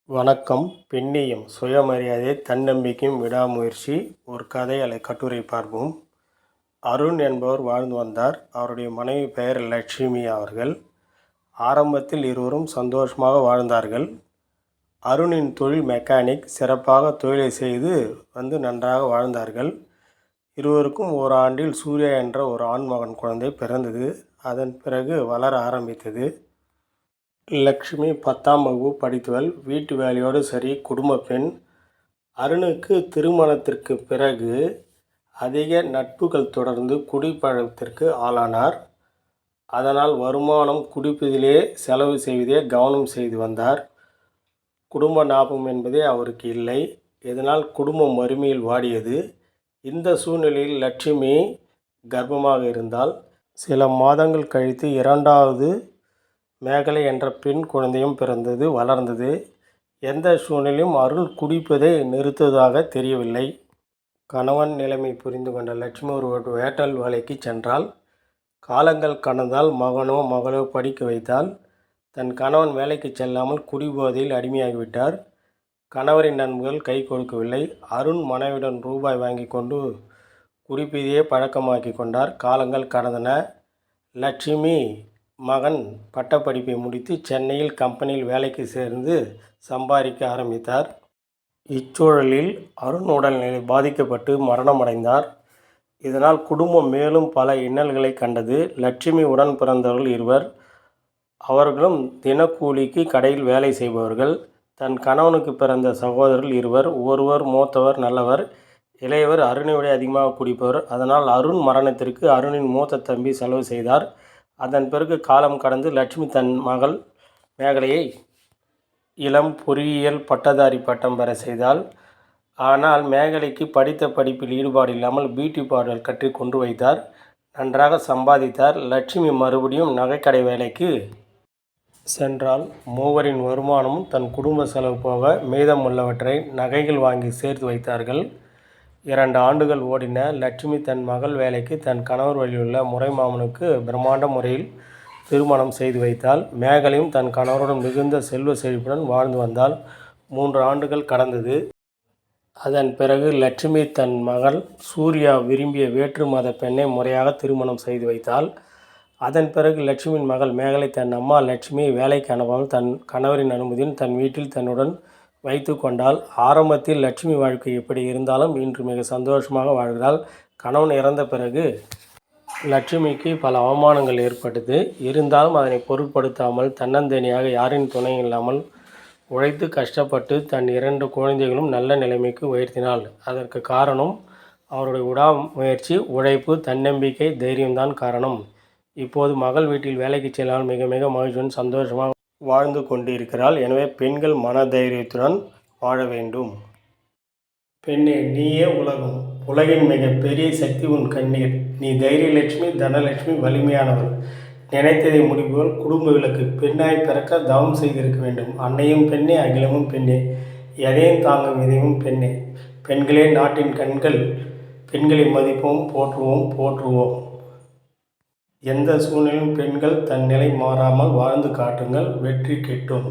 வணக்கம். பெண்ணியம், சுயமரியாதை, தன்னம்பிக்கையும் விடாமுயற்சி. ஒரு கதை அல்லது கட்டுரை பார்ப்போம். அருண் என்பவர் வாழ்ந்து வந்தார். அவருடைய மனைவி பெயர் லட்சுமி அவர்கள். ஆரம்பத்தில் இருவரும் சந்தோஷமாக வாழ்ந்தார்கள். அருணின் தொழில் மெக்கானிக். சிறப்பாக தொழிலை செய்து நன்றாக வாழ்ந்தார்கள். இருவருக்கும் ஓராண்டில் சூர்யா என்ற ஒரு ஆண்மகன் குழந்தை பிறந்தது. அதன் பிறகு வளர ஆரம்பித்தது. லக்ஷ்மி 10ஆம் வகுப்பு படித்தவள். வீட்டு வேலையோடு சரி, குடும்ப பெண். அருணுக்கு திருமணத்திற்கு பிறகு அதிக நட்புகள் தொடர்ந்து குடிப்பழக்கத்திற்கு ஆளானார். அதனால் வருமானம் குடிப்பதிலே செலவு செய்வதே கவனம் செய்து வந்தார். குடும்ப லாபம் என்பதே அவருக்கு இல்லை. இதனால் குடும்பம் வறுமையில் வாடியது. இந்த சூழ்நிலையில் லட்சுமி கர்ப்பமாக இருந்தால். சில மாதங்கள் கழித்து 2வது மேகலை என்ற பெண் குழந்தையும் பிறந்தது, வளர்ந்தது. எந்த சூழ்நிலையும் அருண் குடிப்பதை நிறுத்துவதாக தெரியவில்லை. கணவன் நிலைமை புரிந்து கொண்ட லட்சுமி ஒரு ஹோட்டல் வேலைக்கு சென்றாள். காலங்கள் கடந்தால் மகனோ மகளோ படிக்க வைத்தால். தன் கணவன் வேலைக்கு செல்லாமல் குடிபோதையில் அடிமையாகிவிட்டார். கணவரின் நண்பர்கள் கை கொடுக்கவில்லை. அருண் மனைவியுடன் ரூபாய் வாங்கி கொண்டு குடிப்பதையே பழக்கமாக்கி கொண்டார். காலங்கள் கடந்தன. லட்சுமி மகன் பட்டப்படிப்பை முடித்து சென்னையில் கம்பெனியில் வேலைக்கு சேர்ந்து சம்பாதிக்க ஆரம்பித்தார். இச்சூழலில் அருண் உடல்நிலை பாதிக்கப்பட்டு மரணமடைந்தார். இதனால் குடும்பம் மேலும் பல இன்னல்களை கண்டது. லட்சுமி உடன் பிறந்தவர்கள் இருவர். அவர்களும் தினக்கூலிக்கு கடையில் வேலை செய்பவர்கள். தன் கணவனுக்கு பிறந்த சகோதரர்கள் இருவர். ஒருவர் மூத்தவர் நல்லவர், இளையவர் அருணை விட அதிகமாக குடிப்பவர். அதனால் அருண் மரணத்திற்கு அருணின் மூத்த தம்பி செலவு செய்தார். அதன் பிறகு காலம் கடந்து லட்சுமி தன் மகள் மேகலையை இளம் பொறியியல் பட்டதாரி பட்டம் பெற செய்தாள். ஆனால் மேகலைக்கு படித்த படிப்பில் ஈடுபாடு இல்லாமல் பியூட்டி பார்லர் கற்றி கொண்டு வைத்தார். நன்றாக சம்பாதித்தார். லட்சுமி மறுபடியும் நகைக்கடை வேலைக்கு சென்றால். மூவரின் வருமானமும் தன் குடும்ப செலவு போக மீதமுள்ளவற்றை நகைகள் வாங்கி சேர்த்து வைத்தார்கள். 2 ஆண்டுகள் ஓடின. லட்சுமி தன் மகள் வேலைக்கு தன் கணவர் வழியுள்ள முறைமாமனுக்கு பிரம்மாண்ட முறையில் திருமணம் செய்து வைத்தாள். மேகலையும் தன் கணவருடன் மிகுந்த செல்வ செழிப்புடன் வாழ்ந்து வந்தாள். 3 ஆண்டுகள் கடந்தது. அதன் பிறகு லட்சுமி தன் மகள் சூர்யா விரும்பிய வேற்று மத பெண்ணை முறையாக திருமணம் செய்து வைத்தாள். அதன் பிறகு லட்சுமியின் மகள் மேகலை தன் அம்மா லட்சுமியை வேலைக்கு அனுப்பாமல் தன் கணவரின் அனுமதியின் தன் வீட்டில் தன்னுடன் வைத்து கொண்டாள். ஆரம்பத்தில் லட்சுமி வாழ்க்கை எப்படி இருந்தாலும் இன்று மிக சந்தோஷமாக வாழ்கிறாள். கணவன் இறந்த பிறகு லட்சுமிக்கு பல அவமானங்கள் ஏற்பட்டது. இருந்தாலும் அதனை பொருட்படுத்தாமல் தன்னந்தனியாக யாரின் துணை இல்லாமல் உழைத்து கஷ்டப்பட்டு தன் 2 குழந்தைகளும் நல்ல நிலைமைக்கு உயர்த்தினாள். அதற்கு காரணம் அவருடைய விடாமுயற்சி, உழைப்பு, தன்னம்பிக்கை, தைரியம்தான் காரணம். இப்போது மகள் வீட்டில் வேலைக்கு செல்லாமல் மிக மிக மகிழ்ச்சியுடன் சந்தோஷமாக வாழ்ந்து கொண்டிருக்கிறாள். எனவே பெண்கள் மனதைரியத்துடன் வாழ வேண்டும். பெண்ணே, நீயே உலகம். உலகின் மிக பெரிய சக்தி உன் கண்ணீர். நீ தைரியலட்சுமி, தனலட்சுமி, வலிமையானவள், நினைத்ததை முடிப்பவள், குடும்ப விளக்கு. பெண்ணாய் பிறக்க தவம் செய்திருக்க வேண்டும். அன்னையும் பெண்ணே, அகிலமும் பெண்ணே, எதையும் தாங்கும் இதயமும் பெண்ணே. பெண்களே நாட்டின் கண்கள். பெண்களை மதிப்போம், போற்றுவோம், போற்றுவோம். எந்த சூழ்நிலையும் பெண்கள் தன் நிலை மாறாமல் வாழ்ந்து காட்டுங்கள். வெற்றி கிட்டும்.